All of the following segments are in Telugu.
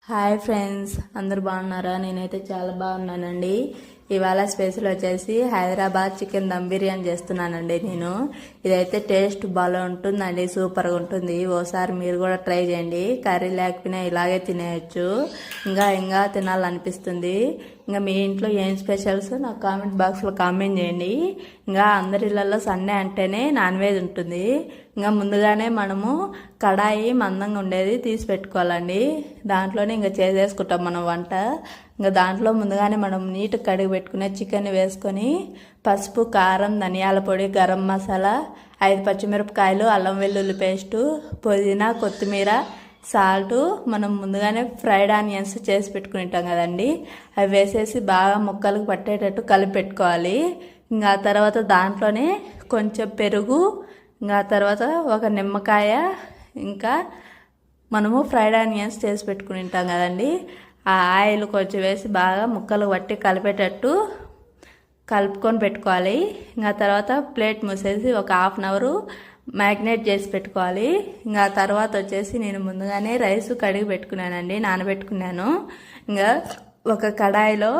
హాయ్ ఫ్రెండ్స్, అందరు బాగున్నారా? నేనైతే చాలా బాగున్నానండి. ఇవాళ స్పెషల్ వచ్చేసి హైదరాబాద్ చికెన్ దమ్ బిర్యానీ చేస్తున్నానండి. ఇదైతే టేస్ట్ బాగా ఉంటుందండి, సూపర్గా ఉంటుంది. ఓసారి మీరు కూడా ట్రై చేయండి. కర్రీ లేకపోయినా ఇలాగే తినేయచ్చు, ఇంకా తినాలనిపిస్తుంది. ఇంకా మీ ఇంట్లో ఏం స్పెషల్స్ నాకు కామెంట్ బాక్స్లో కామెంట్ చేయండి. ఇంకా అందరి ఇళ్లలో సండే అంటేనే నాన్ వెజ్ ఉంటుంది. ఇంకా ముందుగానే మనము కడాయి మందంగా ఉండేది తీసి పెట్టుకోవాలండి. దాంట్లోనే ఇంకా చేసేసుకుంటాం మనం వంట. ఇంకా దాంట్లో ముందుగానే మనం నీట్ కడిగి పెట్టుకునే చికెన్ వేసుకొని పసుపు, కారం, ధనియాల పొడి, గరం మసాలా, 5 పచ్చిమిరపకాయలు, అల్లం వెల్లుల్లి పేస్టు, పుదీనా, కొత్తిమీర, సాల్ట్, మనం ముందుగానే ఫ్రైడ్ ఆనియన్స్ చేసి పెట్టుకుంటాం కదండి, అవి వేసేసి బాగా ముక్కలకు పట్టేటట్టు కలిపి పెట్టుకోవాలి. ఇంకా తర్వాత దాంట్లోనే కొంచెం పెరుగు, ఇంకా తర్వాత ఒక నిమ్మకాయ, ఇంకా మనము ఫ్రైడ్ ఆనియన్స్ చేసి పెట్టుకుని ఉంటాం కదండి, ఆ ఆయిల్ కొంచెం వేసి బాగా ముక్కలు పట్టి కలిపేటట్టు కలుపుకొని పెట్టుకోవాలి. ఇంకా తర్వాత ప్లేట్ మూసేసి ఒక హాఫ్ అన్ అవర్ మ్యాగ్నేట్ చేసి పెట్టుకోవాలి. ఇంకా తర్వాత వచ్చేసి నేను ముందుగానే రైస్ కడిగి పెట్టుకున్నానండి, నానబెట్టుకున్నాను. ఇంకా ఒక కడాయిలో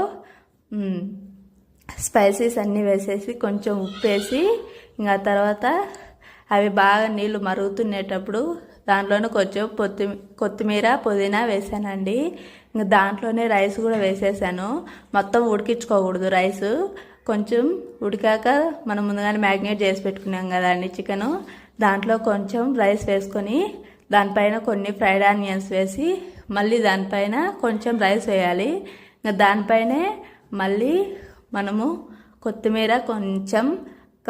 స్పైసెస్ అన్నీ వేసేసి కొంచెం ఉప్పు వేసి, ఇంకా తర్వాత అవి బాగా నీళ్లు మరుగుతునేటప్పుడు దాంట్లోనే కొంచెం కొత్తిమీర, పుదీనా వేసానండి. ఇంకా దాంట్లోనే రైస్ కూడా వేసేసాను. మొత్తం ఉడికించుకోకూడదు, రైస్ కొంచెం ఉడికాక మనం ముందుగానే మ్యాగ్నేట్ చేసి పెట్టుకున్నాం కదండి చికెను, దాంట్లో కొంచెం రైస్ వేసుకొని దానిపైన కొన్ని ఫ్రైడ్ ఆనియన్స్ వేసి మళ్ళీ దానిపైన కొంచెం రైస్ వేయాలి. ఇంకా దానిపైనే మళ్ళీ మనము కొత్తిమీర, కొంచెం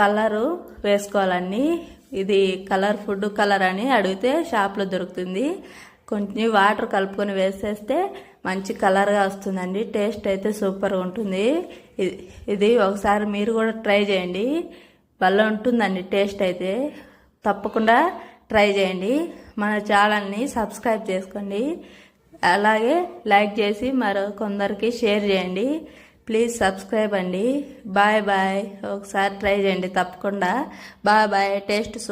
కలరు వేసుకోవాలండి. ఇది ఫుడ్ కలర్ అని అడిగితే షాప్లో దొరుకుతుంది. కొంచెం వాటర్ కలుపుకొని వేసేస్తే మంచి కలర్గా వస్తుందండి. టేస్ట్ అయితే సూపర్గా ఉంటుంది. ఇది ఒకసారి మీరు కూడా ట్రై చేయండి, భలే ఉంటుందండి. టేస్ట్ అయితే తప్పకుండా ట్రై చేయండి. మన ఛానల్ని సబ్స్క్రైబ్ చేసుకోండి, అలాగే లైక్ చేసి మరో కొందరికి షేర్ చేయండి. ప్లీజ్ సబ్స్క్రైబ్ అండి. Bye bye. ఒకసారి ట్రై చేయండి తప్పకుండా. Bye bye. టేస్ట్